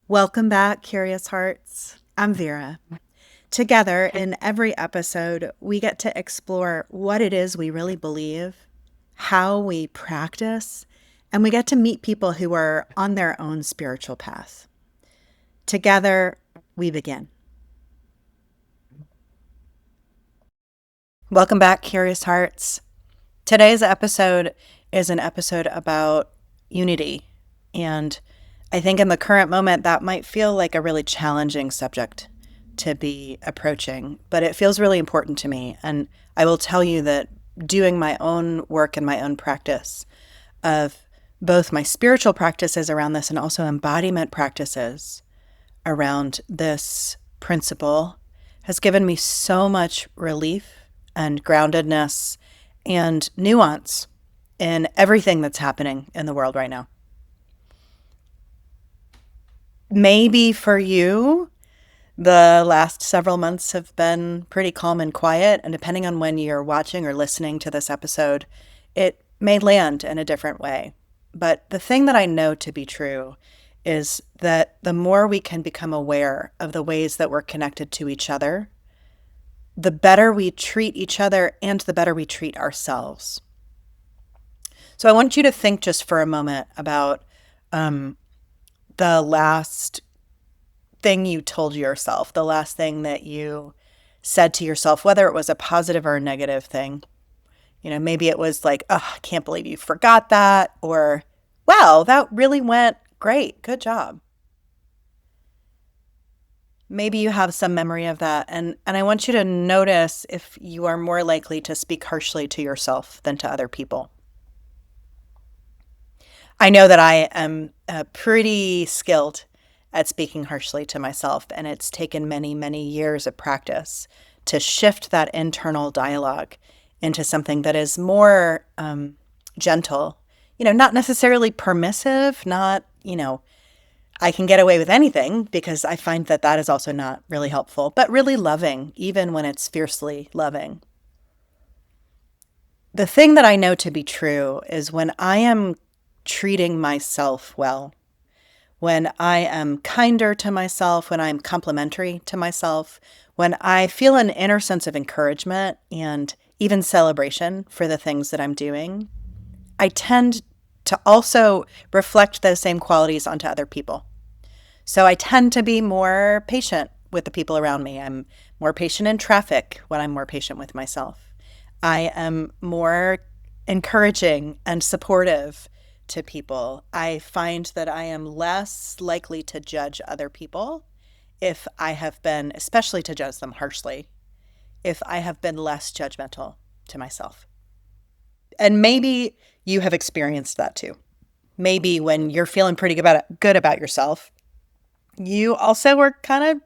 Welcome back, Curious Hearts. I'm Vera. Together, in every episode, we get to explore what it is we really believe, how we practice, and we get to meet people who are on their own spiritual path. Together, we begin. Welcome back, Curious Hearts. Today's episode is an episode about unity, and I think in the current moment, that might feel like a really challenging subject to be approaching, but it feels really important to me. And I will tell you that doing my own work and my own practice of both my spiritual practices around this and also embodiment practices around this principle has given me so much relief and groundedness and nuance in everything that's happening in the world right now. Maybe for you, the last several months have been pretty calm and quiet. And depending on when you're watching or listening to this episode, it may land in a different way. But the thing that I know to be true is that the more we can become aware of the ways that we're connected to each other, the better we treat each other and the better we treat ourselves. So I want you to think just for a moment about the last thing you told yourself, the last thing that you said to yourself, whether it was a positive or a negative thing. Maybe it was like, oh, I can't believe you forgot that, or wow, that really went great. Good job. Maybe you have some memory of that. And I want you to notice if you are more likely to speak harshly to yourself than to other people. I know that I am pretty skilled at speaking harshly to myself, and it's taken many, many years of practice to shift that internal dialogue into something that is more gentle, not necessarily permissive, not, I can get away with anything, because I find that that is also not really helpful, but really loving, even when it's fiercely loving. The thing that I know to be true is when I am treating myself well, when I am kinder to myself, when I'm complimentary to myself, when I feel an inner sense of encouragement and even celebration for the things that I'm doing, I tend to also reflect those same qualities onto other people. So I tend to be more patient with the people around me. I'm more patient in traffic when I'm more patient with myself. I am more encouraging and supportive to people. I find that I am less likely to judge other people if I have been, especially to judge them harshly, if I have been less judgmental to myself. And maybe you have experienced that too. Maybe when you're feeling pretty good about yourself, you also were kind of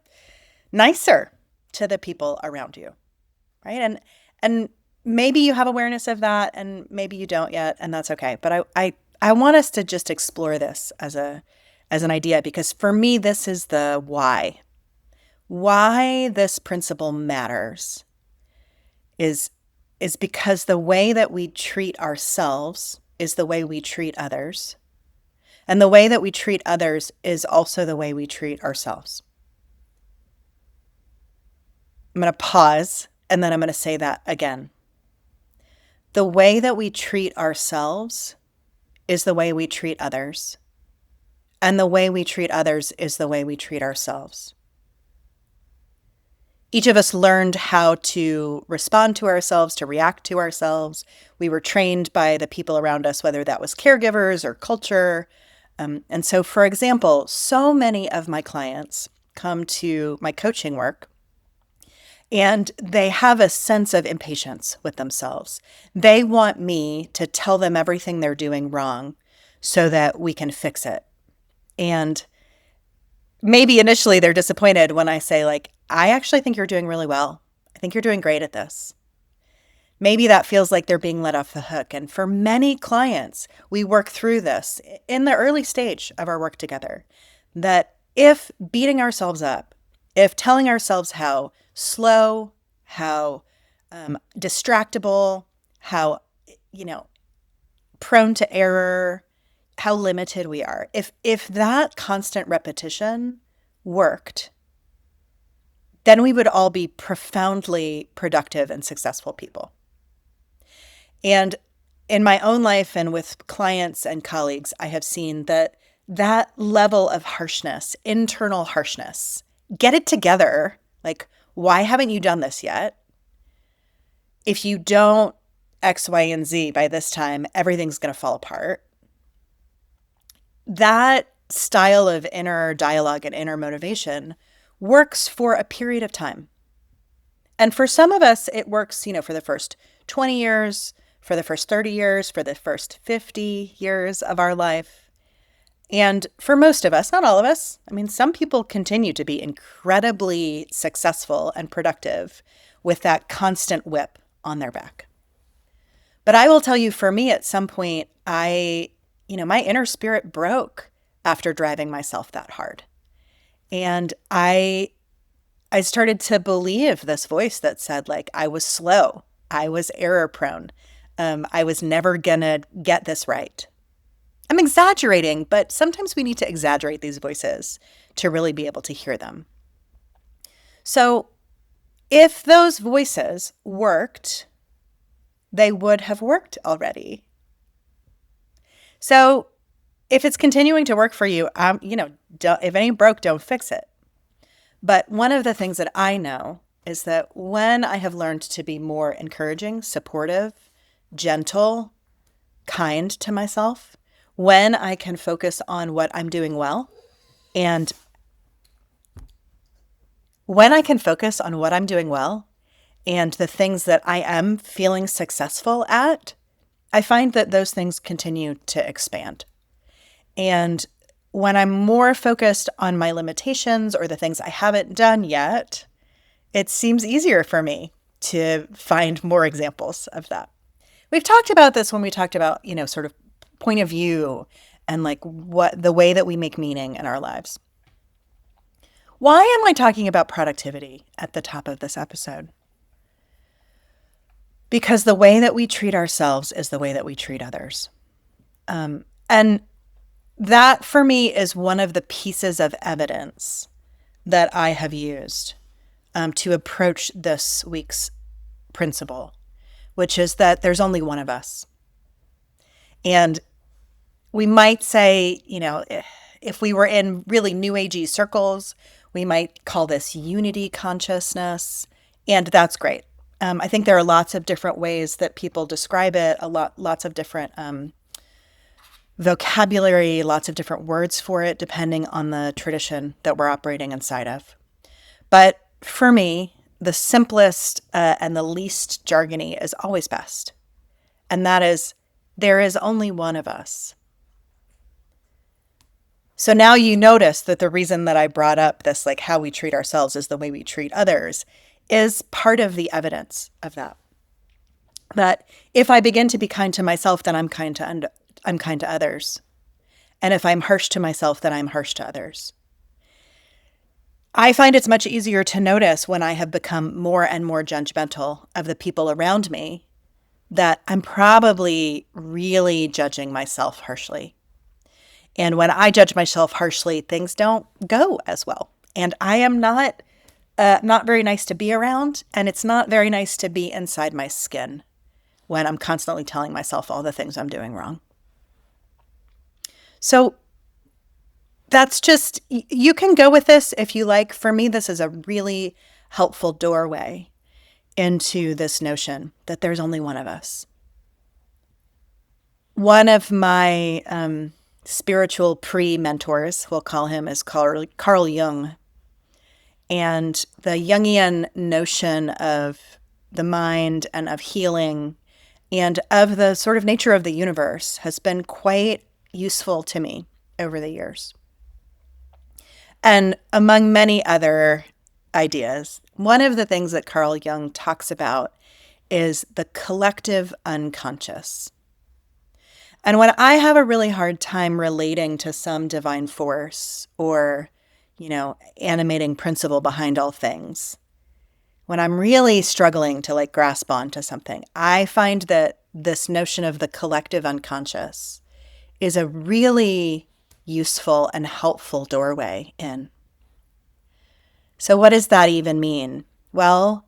nicer to the people around you, right? And maybe you have awareness of that, and maybe you don't yet, and that's okay. But I want us to just explore this as an idea, because for me, this is the why. Why this principle matters is because the way that we treat ourselves is the way we treat others. And the way that we treat others is also the way we treat ourselves. I'm going to pause, and then I'm going to say that again. The way that we treat ourselves is the way we treat others. And the way we treat others is the way we treat ourselves. Each of us learned how to respond to ourselves, to react to ourselves. We were trained by the people around us, whether that was caregivers or culture. And so, for example, so many of my clients come to my coaching work and they have a sense of impatience with themselves. They want me to tell them everything they're doing wrong so that we can fix it. And maybe initially they're disappointed when I say, like, I actually think you're doing really well. I think you're doing great at this. Maybe that feels like they're being let off the hook. And for many clients, we work through this in the early stage of our work together, that if beating ourselves up, if telling ourselves how slow, how distractible, how, prone to error, how limited we are. If that constant repetition worked, then we would all be profoundly productive and successful people. And in my own life and with clients and colleagues, I have seen that that level of harshness, internal harshness, get it together. Like, why haven't you done this yet? If you don't X, Y, and Z by this time, everything's going to fall apart. That style of inner dialogue and inner motivation works for a period of time. And for some of us, it works, for the first 20 years, for the first 30 years, for the first 50 years of our life. And for most of us, not all of us, some people continue to be incredibly successful and productive with that constant whip on their back. But I will tell you, for me, at some point, my inner spirit broke after driving myself that hard. And I started to believe this voice that said, like, I was slow, I was error prone, I was never gonna get this right. I'm exaggerating, but sometimes we need to exaggerate these voices to really be able to hear them. So if those voices worked, they would have worked already. So if it's continuing to work for you, if it ain't broke, don't fix it. But one of the things that I know is that when I have learned to be more encouraging, supportive, gentle, kind to myself, when I can focus on what I'm doing well, and when I can focus on what I'm doing well and the things that I am feeling successful at, I find that those things continue to expand. And when I'm more focused on my limitations or the things I haven't done yet, it seems easier for me to find more examples of that. We've talked about this when we talked about, sort of point of view and like what the way that we make meaning in our lives. Why am I talking about productivity at the top of this episode? Because the way that we treat ourselves is the way that we treat others. And that, for me, is one of the pieces of evidence that I have used to approach this week's principle, which is that there's only one of us. And we might say, if we were in really new agey circles, we might call this unity consciousness, and that's great. I think there are lots of different ways that people describe it, lots of different vocabulary, lots of different words for it, depending on the tradition that we're operating inside of. But for me, the simplest and the least jargony is always best. And that is, there is only one of us. So now you notice that the reason that I brought up this, like how we treat ourselves is the way we treat others, is part of the evidence of that. That if I begin to be kind to myself, then I'm kind to others. And if I'm harsh to myself, then I'm harsh to others. I find it's much easier to notice when I have become more and more judgmental of the people around me that I'm probably really judging myself harshly. And when I judge myself harshly, things don't go as well. And I am not very nice to be around, and it's not very nice to be inside my skin when I'm constantly telling myself all the things I'm doing wrong. So that's just, you can go with this if you like. For me, this is a really helpful doorway into this notion that there's only one of us. One of my spiritual pre-mentors, we'll call him, is Carl Jung. And the Jungian notion of the mind and of healing and of the sort of nature of the universe has been quite useful to me over the years. And among many other ideas, one of the things that Carl Jung talks about is the collective unconscious. And when I have a really hard time relating to some divine force or, animating principle behind all things, when I'm really struggling to grasp onto something, I find that this notion of the collective unconscious is a really useful and helpful doorway in. So what does that even mean? Well,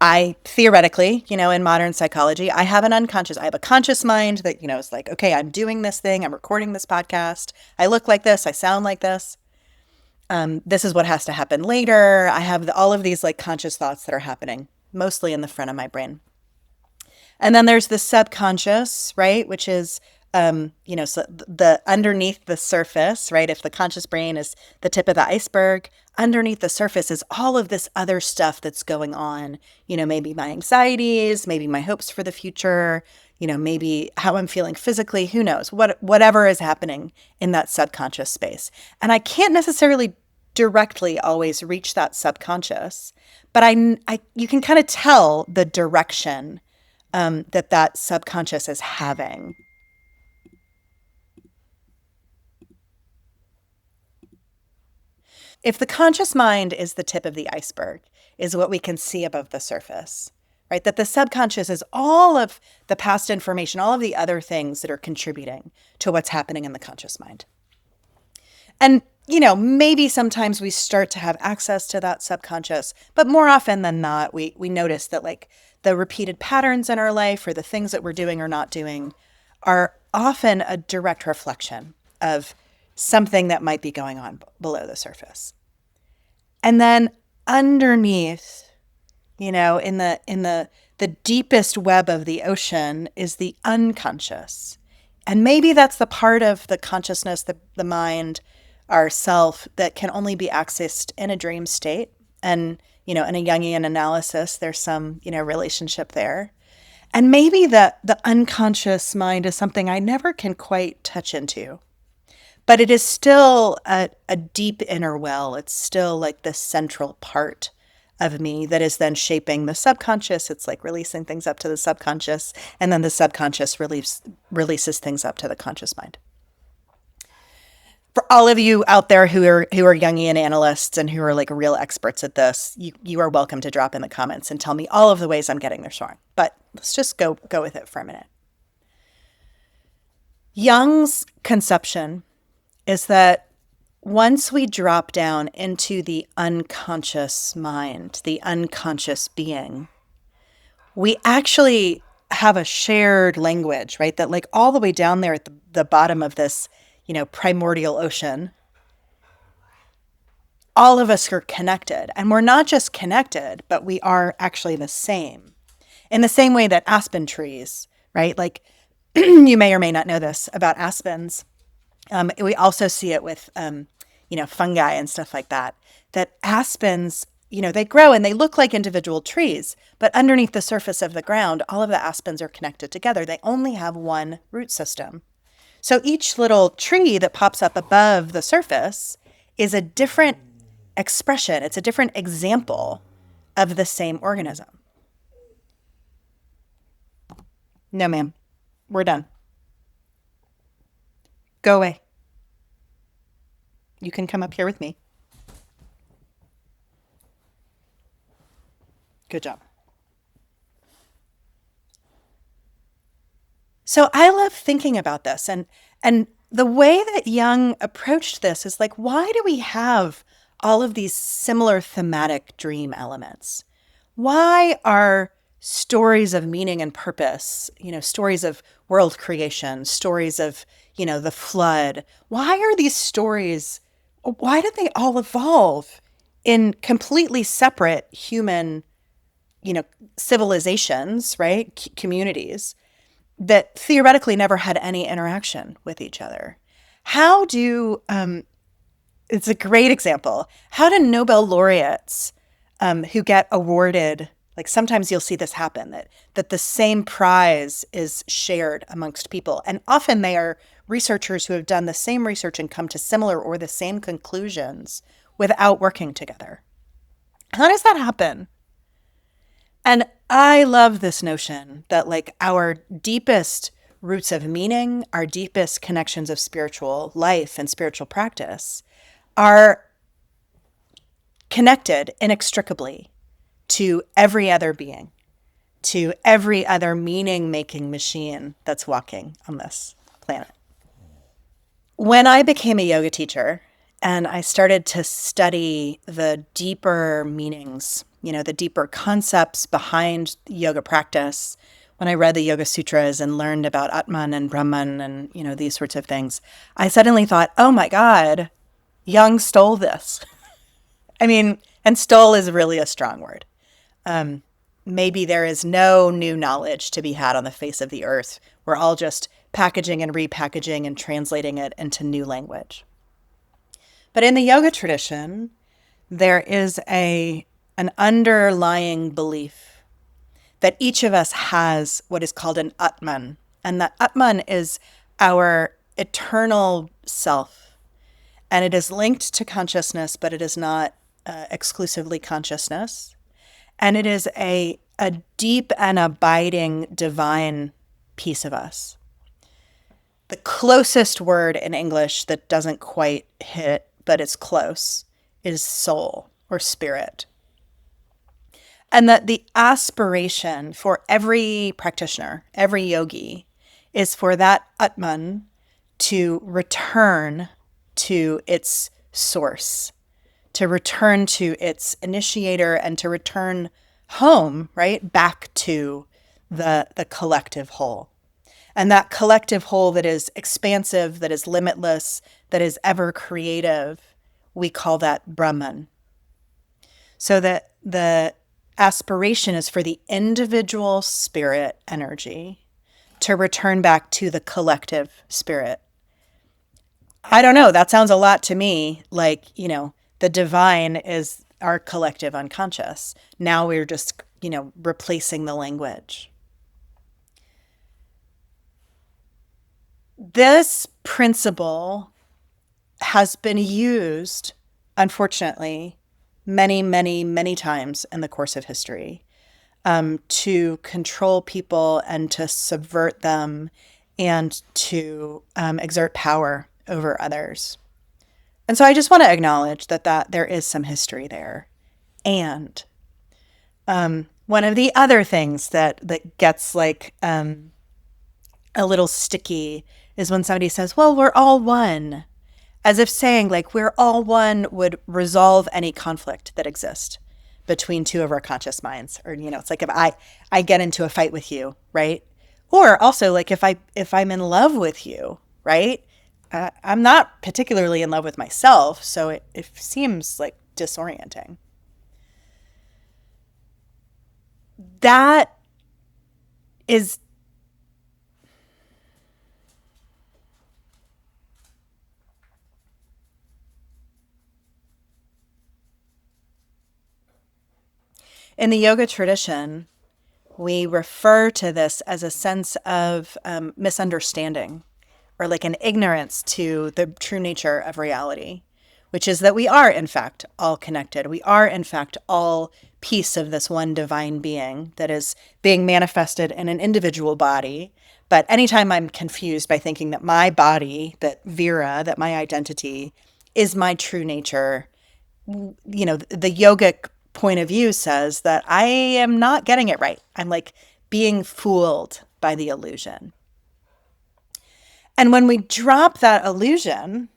I theoretically, in modern psychology, I have a conscious mind that, is like, okay, I'm doing this thing, I'm recording this podcast, I look like this, I sound like this. This is what has to happen later. I have all of these like conscious thoughts that are happening, mostly in the front of my brain. And then there's the subconscious, right? Which is, so the underneath the surface, right? If the conscious brain is the tip of the iceberg, underneath the surface is all of this other stuff that's going on. Maybe my anxieties, maybe my hopes for the future, maybe how I'm feeling physically, who knows, whatever is happening in that subconscious space. And I can't necessarily directly always reach that subconscious, but you can kind of tell the direction that subconscious is having. If the conscious mind is the tip of the iceberg, is what we can see above the surface, right? That the subconscious is all of the past information, all of the other things that are contributing to what's happening in the conscious mind. And, maybe sometimes we start to have access to that subconscious, but more often than not, we notice that like the repeated patterns in our life or the things that we're doing or not doing are often a direct reflection of something that might be going on below the surface. And then underneath, in the deepest web of the ocean is the unconscious. And maybe that's the part of the consciousness, the mind, our self, that can only be accessed in a dream state. And, in a Jungian analysis, there's some, relationship there. And maybe the unconscious mind is something I never can quite touch into. But it is still a deep inner well. It's still like the central part of me that is then shaping the subconscious. It's like releasing things up to the subconscious, and then the subconscious releases things up to the conscious mind. For all of you out there who are Jungian analysts and who are like real experts at this, you are welcome to drop in the comments and tell me all of the ways I'm getting this wrong. But let's just go with it for a minute. Jung's conception is that once we drop down into the unconscious mind, the unconscious being, we actually have a shared language, right? That like all the way down there at the bottom of this, primordial ocean, all of us are connected. And we're not just connected, but we are actually the same. In the same way that aspen trees, right? Like you may or may not know this about aspens. We also see it with, fungi and stuff like that, that aspens, they grow and they look like individual trees, but underneath the surface of the ground, all of the aspens are connected together. They only have one root system. So each little tree that pops up above the surface is a different expression. It's a different example of the same organism. No, ma'am. We're done. Go away. You can come up here with me. Good job. So I love thinking about this, and the way that Jung approached this is like, why do we have all of these similar thematic dream elements? Why are stories of meaning and purpose, stories of world creation, stories of, the flood, why are these stories, why did they all evolve in completely separate human, civilizations, right? Communities that theoretically never had any interaction with each other? How do, it's a great example, how do Nobel laureates who get awarded, like sometimes you'll see this happen, that the same prize is shared amongst people. And often they are researchers who have done the same research and come to similar or the same conclusions without working together. How does that happen? And I love this notion that like our deepest roots of meaning, our deepest connections of spiritual life and spiritual practice are connected inextricably to every other being, to every other meaning-making machine that's walking on this planet. When I became a yoga teacher and I started to study the deeper meanings, the deeper concepts behind yoga practice, when I read the Yoga Sutras and learned about atman and brahman and, these sorts of things, I suddenly thought, oh my God, Jung stole this. I mean, and stole is really a strong word. Maybe there is no new knowledge to be had on the face of the earth. We're all just packaging and repackaging and translating it into new language. But in the yoga tradition, there is an underlying belief that each of us has what is called an atman. And that atman is our eternal self. And it is linked to consciousness, but it is not exclusively consciousness. And it is a deep and abiding divine piece of us. The closest word in English that doesn't quite hit, but it's close, is soul or spirit. And that the aspiration for every practitioner, every yogi, is for that atman to return to its source, to return to its initiator, and to return home, right, back to the collective whole. And that collective whole that is expansive, that is limitless, that is ever creative, we call that brahman. So that the aspiration is for the individual spirit energy to return back to the collective spirit. I don't know, that sounds a lot to me like, the divine is our collective unconscious. Now we're just, replacing the language. This principle has been used, unfortunately, many, many, many times in the course of history to control people and to subvert them and to exert power over others. And so I just want to acknowledge that there is some history there. And one of the other things that gets like a little sticky is when somebody says, well, we're all one, as if saying like we're all one would resolve any conflict that exists between two of our conscious minds. Or, it's like if I get into a fight with you, right? Or also like if I'm in love with you, right? I'm not particularly in love with myself, so it seems like disorienting. That is in the yoga tradition, we refer to this as a sense of misunderstanding or like an ignorance to the true nature of reality, which is that we are, in fact, all connected. We are, in fact, all piece of this one divine being that is being manifested in an individual body. But anytime I'm confused by thinking that my body, that Vera, that my identity is my true nature, the yogic point of view says that I am not getting it right. I'm like being fooled by the illusion. And when we drop that illusion,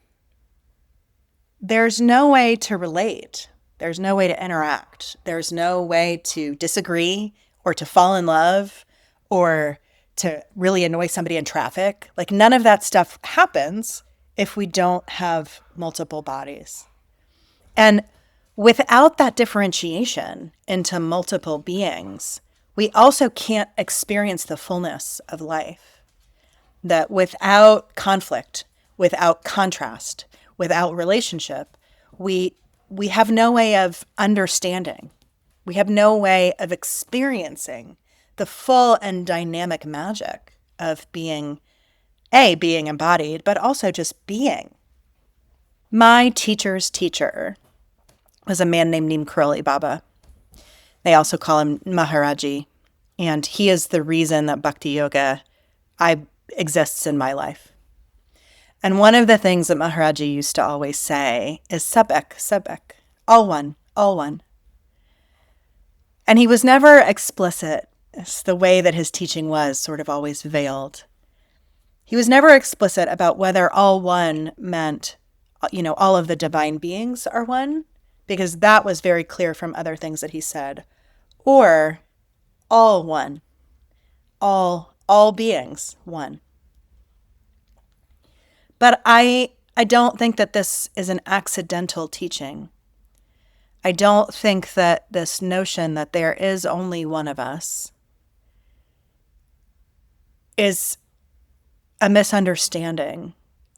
there's no way to relate. There's no way to interact. There's no way to disagree or to fall in love or to really annoy somebody in traffic. Like none of that stuff happens if we don't have multiple bodies. And without that differentiation into multiple beings, we also can't experience the fullness of life. That without conflict, without contrast, without relationship, we have no way of understanding. We have no way of experiencing the full and dynamic magic of being embodied, but also just being. My teacher's teacher was a man named Neem Karoli Baba. They also call him Maharaji. And he is the reason that Bhakti Yoga exists in my life. And one of the things that Maharaji used to always say is sabek, all one, all one. And he was never explicit. It's the way that his teaching was sort of always veiled. He was never explicit about whether all one meant, all of the divine beings are one, because that was very clear from other things that he said, or all one, all beings one. But I don't think that this is an accidental teaching. I don't think that this notion that there is only one of us is a misunderstanding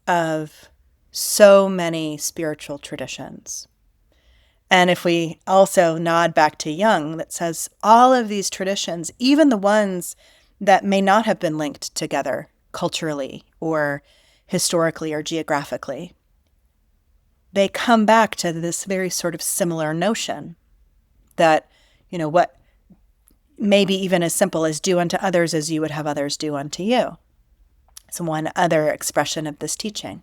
of so many spiritual traditions. And if we also nod back to Jung, that says all of these traditions, even the ones that may not have been linked together culturally or historically or geographically, they come back to this very sort of similar notion that, what maybe even as simple as do unto others as you would have others do unto you. It's one other expression of this teaching.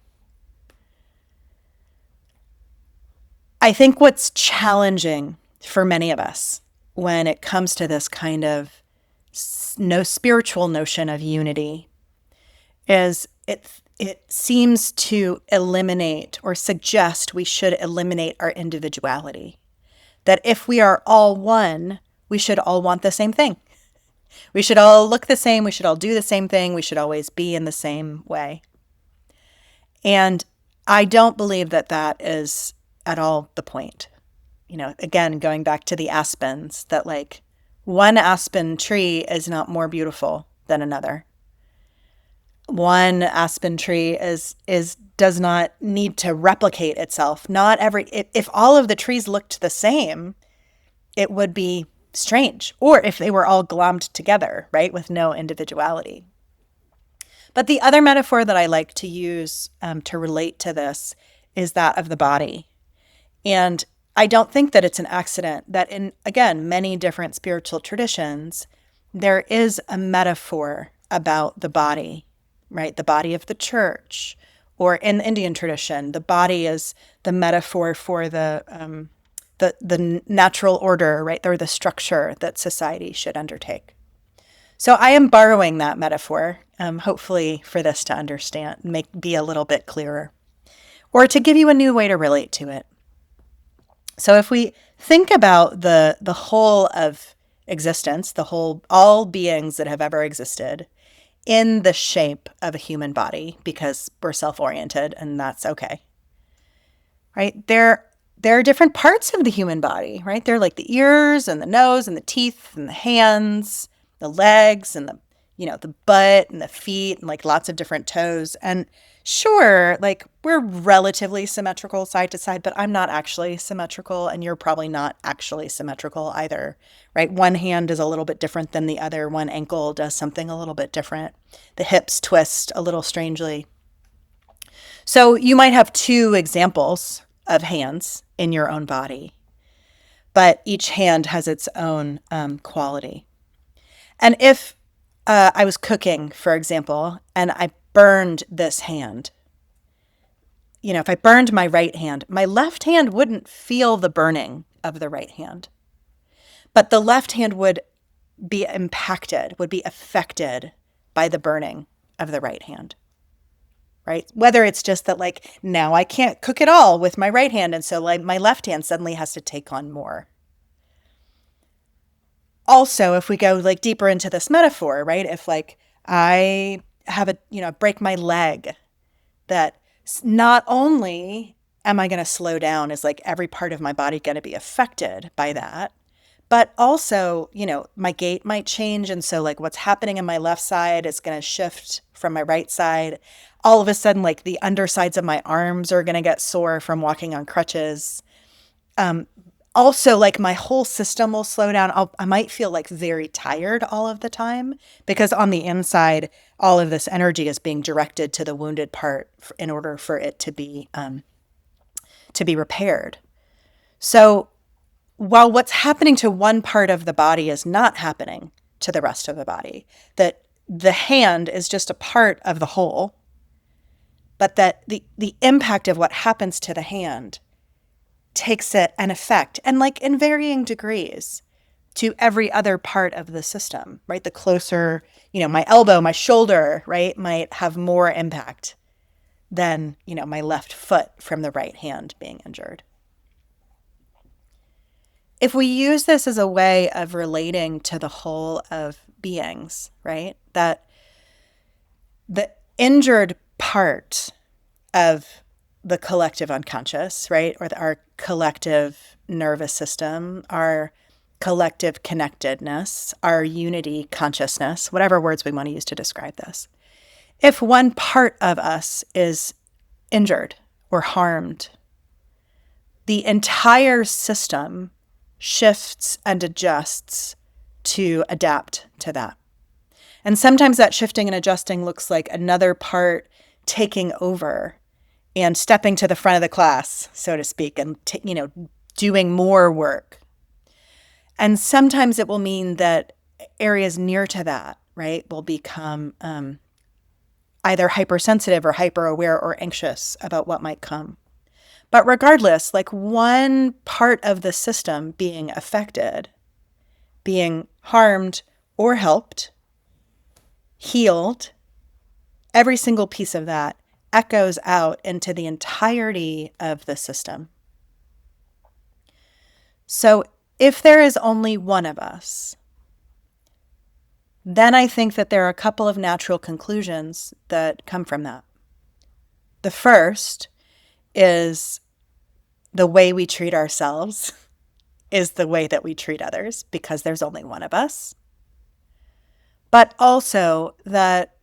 I think what's challenging for many of us when it comes to this kind of no spiritual notion of unity is it seems to eliminate or suggest we should eliminate our individuality. That if we are all one, we should all want the same thing. We should all look the same. We should all do the same thing. We should always be in the same way. And I don't believe that that is at all the point. Again, going back to the aspens, that like one aspen tree is not more beautiful than another. One aspen tree does not need to replicate itself. If all of the trees looked the same, it would be strange. Or if they were all glommed together, right, with no individuality. But the other metaphor that I like to use to relate to this is that of the body. And I don't think that it's an accident that in, again, many different spiritual traditions, there is a metaphor about the body, right? The body of the church, or in the Indian tradition, the body is the metaphor for the natural order, right? Or the structure that society should undertake. So I am borrowing that metaphor, hopefully for this to understand, be a little bit clearer, or to give you a new way to relate to it. So if we think about the whole of existence, all beings that have ever existed in the shape of a human body, because we're self-oriented and that's okay, right? There are different parts of the human body, right? They're like the ears and the nose and the teeth and the hands, the legs and the butt and the feet and like lots of different toes. And sure, like we're relatively symmetrical side to side, but I'm not actually symmetrical and you're probably not actually symmetrical either, right? One hand is a little bit different than the other. One ankle does something a little bit different. The hips twist a little strangely. So you might have two examples of hands in your own body, but each hand has its own quality. And if I was cooking, for example, and I burned this hand, if I burned my right hand, my left hand wouldn't feel the burning of the right hand, but the left hand would be impacted, would be affected by the burning of the right hand, right? Whether it's just that like now I can't cook at all with my right hand, and so like my left hand suddenly has to take on more. Also, if we go like deeper into this metaphor, right? If like I have break my leg, that not only am I going to slow down, is like every part of my body going to be affected by that, but also, my gait might change. And so like what's happening in my left side is going to shift from my right side. All of a sudden, like the undersides of my arms are going to get sore from walking on crutches. Also, like my whole system will slow down. I might feel like very tired all of the time because on the inside, all of this energy is being directed to the wounded part in order for it to be repaired. So while what's happening to one part of the body is not happening to the rest of the body, that the hand is just a part of the whole, but that the impact of what happens to the hand takes it an effect, and like in varying degrees, to every other part of the system, right? The closer, my elbow, my shoulder, right, might have more impact than, my left foot from the right hand being injured. If we use this as a way of relating to the whole of beings, right, that the injured part of the collective unconscious, right, or our collective nervous system, our collective connectedness, our unity consciousness, whatever words we want to use to describe this. If one part of us is injured or harmed, the entire system shifts and adjusts to adapt to that. And sometimes that shifting and adjusting looks like another part taking over and stepping to the front of the class, so to speak, and doing more work. And sometimes it will mean that areas near to that, right, will become either hypersensitive or hyper-aware or anxious about what might come. But regardless, like one part of the system being affected, being harmed or helped, healed, every single piece of that echoes out into the entirety of the system. So if there is only one of us, then I think that there are a couple of natural conclusions that come from that. The first is the way we treat ourselves is the way that we treat others because there's only one of us. But also that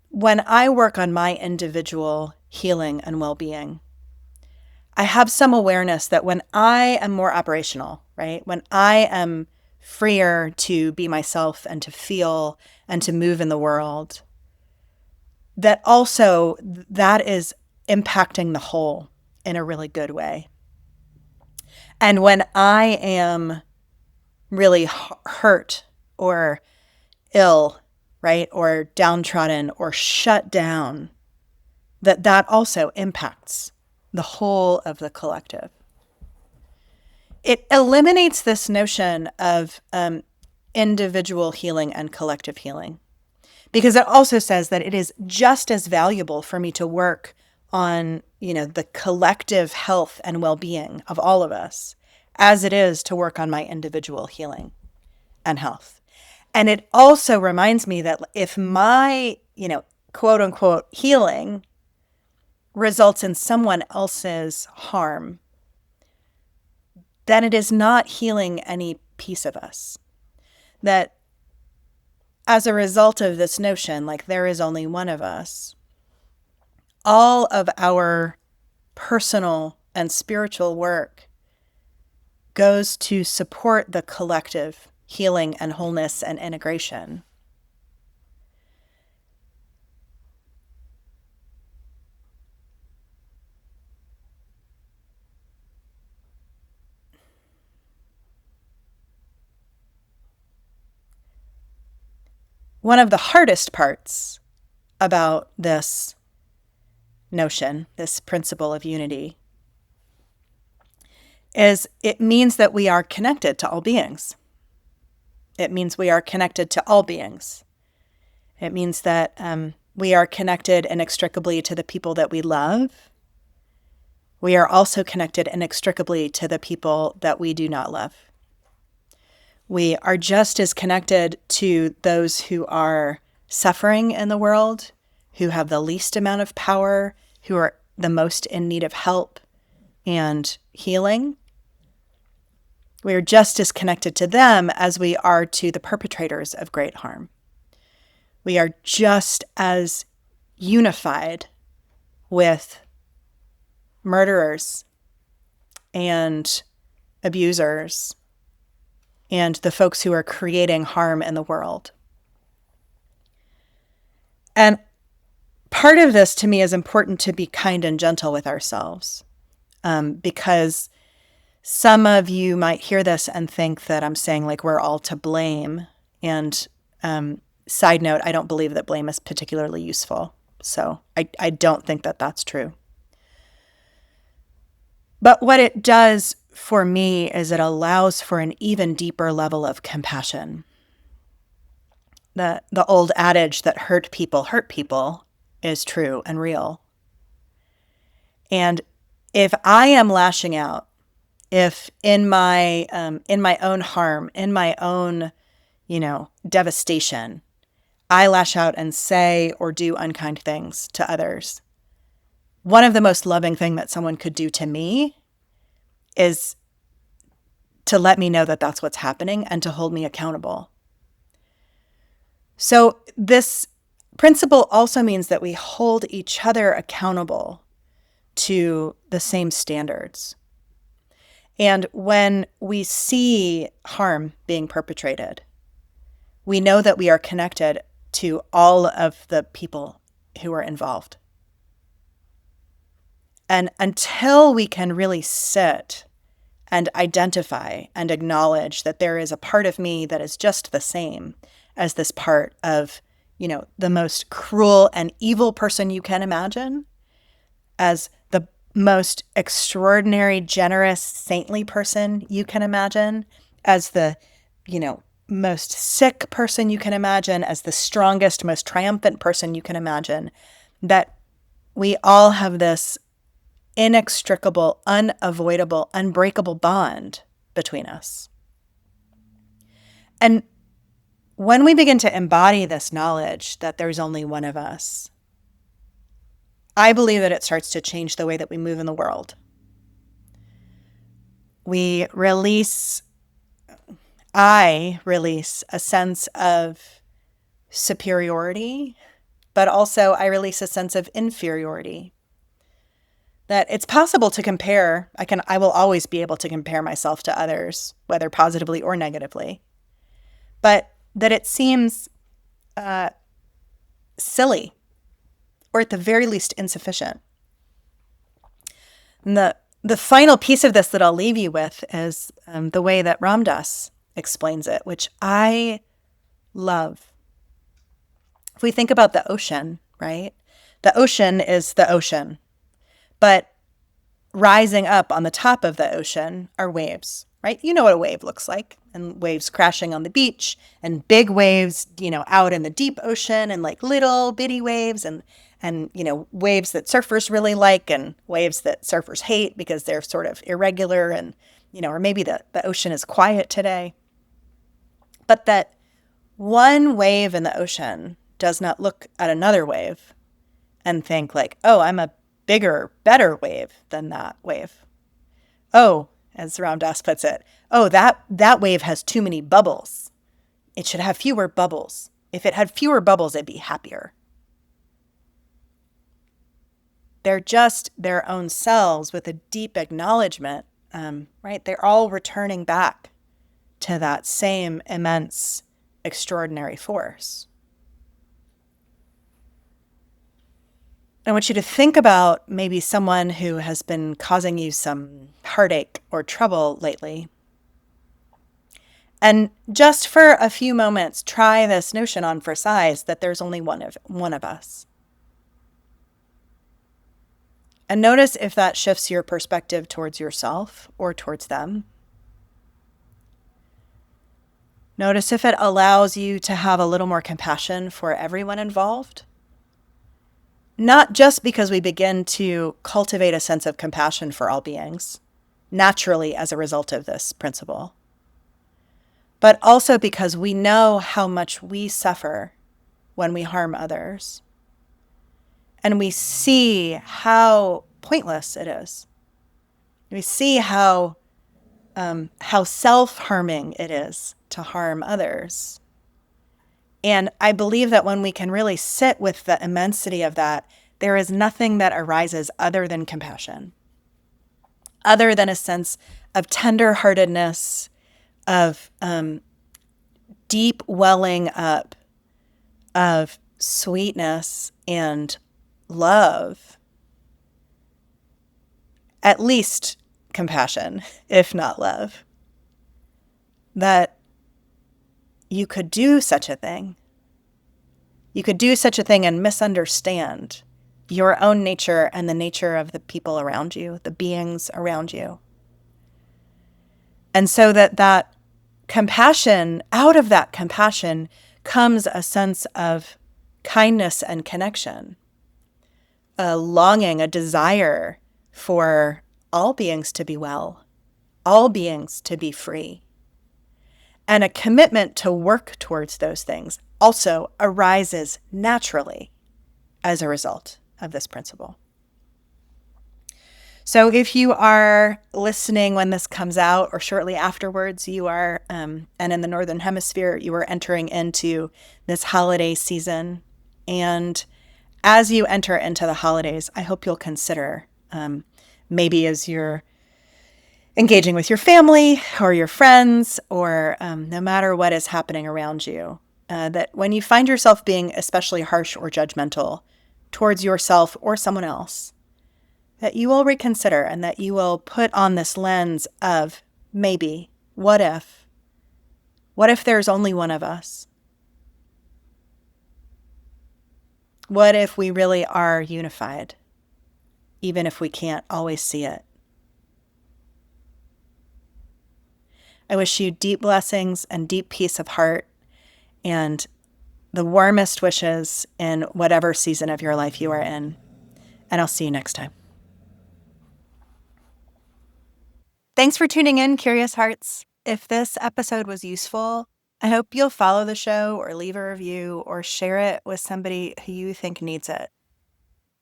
when I work on my individual healing and well-being, I have some awareness that when I am more operational, right, when I am freer to be myself and to feel and to move in the world, that also that is impacting the whole in a really good way. And when I am really hurt or ill, right, or downtrodden or shut down, that also impacts the whole of the collective. It eliminates this notion of individual healing and collective healing, because it also says that it is just as valuable for me to work on, the collective health and well-being of all of us as it is to work on my individual healing and health. And it also reminds me that if my, quote unquote healing results in someone else's harm, then it is not healing any piece of us. That as a result of this notion, like there is only one of us, all of our personal and spiritual work goes to support the collective healing and wholeness and integration. One of the hardest parts about this notion, this principle of unity, is it means that we are connected to all beings. It means we are connected to all beings. It means that we are connected inextricably to the people that we love. We are also connected inextricably to the people that we do not love. We are just as connected to those who are suffering in the world, who have the least amount of power, who are the most in need of help and healing. We are just as connected to them as we are to the perpetrators of great harm. We are just as unified with murderers and abusers and the folks who are creating harm in the world. And part of this to me is important to be kind and gentle with ourselves, because some of you might hear this and think that I'm saying like we're all to blame. And side note, I don't believe that blame is particularly useful. So I don't think that that's true. But what it does for me is it allows for an even deeper level of compassion. The old adage that hurt people is true and real. And if I am lashing out, if in my own harm, in my own, devastation, I lash out and say or do unkind things to others, one of the most loving thing that someone could do to me is to let me know that that's what's happening and to hold me accountable. So this principle also means that we hold each other accountable to the same standards. And when we see harm being perpetrated, we know that we are connected to all of the people who are involved. And until we can really sit and identify and acknowledge that there is a part of me that is just the same as this part of, the most cruel and evil person you can imagine, as the most extraordinary, generous, saintly person you can imagine, as the, most sick person you can imagine, as the strongest, most triumphant person you can imagine, that we all have this inextricable, unavoidable, unbreakable bond between us. And when we begin to embody this knowledge that there's only one of us, I believe that it starts to change the way that we move in the world. I release a sense of superiority, but also I release a sense of inferiority. That it's possible to compare. I will always be able to compare myself to others, whether positively or negatively. But that it seems silly, or at the very least insufficient. And the final piece of this that I'll leave you with is the way that Ram Dass explains it, which I love. If we think about the ocean, right? The ocean is the ocean. But rising up on the top of the ocean are waves, right? You know what a wave looks like, and waves crashing on the beach, and big waves, out in the deep ocean, and like little bitty waves, and waves that surfers really like, and waves that surfers hate because they're sort of irregular, and or maybe the ocean is quiet today. But that one wave in the ocean does not look at another wave and think like, oh, I'm a bigger, better wave than that wave. Oh, as Ram Dass puts it, oh, that wave has too many bubbles. It should have fewer bubbles. If it had fewer bubbles, it'd be happier. They're just their own selves with a deep acknowledgement, right? They're all returning back to that same immense, extraordinary force. I want you to think about maybe someone who has been causing you some heartache or trouble lately. And just for a few moments, try this notion on for size that there's only one of us. And notice if that shifts your perspective towards yourself or towards them. Notice if it allows you to have a little more compassion for everyone involved. Not just because we begin to cultivate a sense of compassion for all beings, naturally as a result of this principle, but also because we know how much we suffer when we harm others. And we see how pointless it is. We see how self-harming it is to harm others. And I believe that when we can really sit with the immensity of that, there is nothing that arises other than compassion, other than a sense of tenderheartedness, of deep welling up of sweetness and love, at least compassion, if not love, that you could do such a thing. You could do such a thing and misunderstand your own nature and the nature of the people around you, the beings around you. And so that compassion, out of that compassion comes a sense of kindness and connection, a longing, a desire for all beings to be well, all beings to be free. And a commitment to work towards those things also arises naturally as a result of this principle. So if you are listening when this comes out or shortly afterwards, you are, and in the Northern Hemisphere, you are entering into this holiday season. And as you enter into the holidays, I hope you'll consider, maybe as you're engaging with your family or your friends, or no matter what is happening around you, that when you find yourself being especially harsh or judgmental towards yourself or someone else, that you will reconsider and that you will put on this lens of maybe, what if? What if there's only one of us? What if we really are unified, even if we can't always see it? I wish you deep blessings and deep peace of heart and the warmest wishes in whatever season of your life you are in. And I'll see you next time. Thanks for tuning in, Curious Hearts. If this episode was useful, I hope you'll follow the show or leave a review or share it with somebody who you think needs it.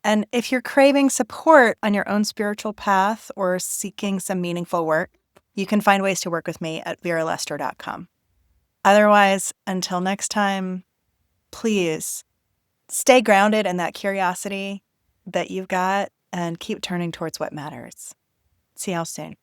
And if you're craving support on your own spiritual path or seeking some meaningful work, you can find ways to work with me at veralester.com. Otherwise, until next time, please stay grounded in that curiosity that you've got and keep turning towards what matters. See y'all soon.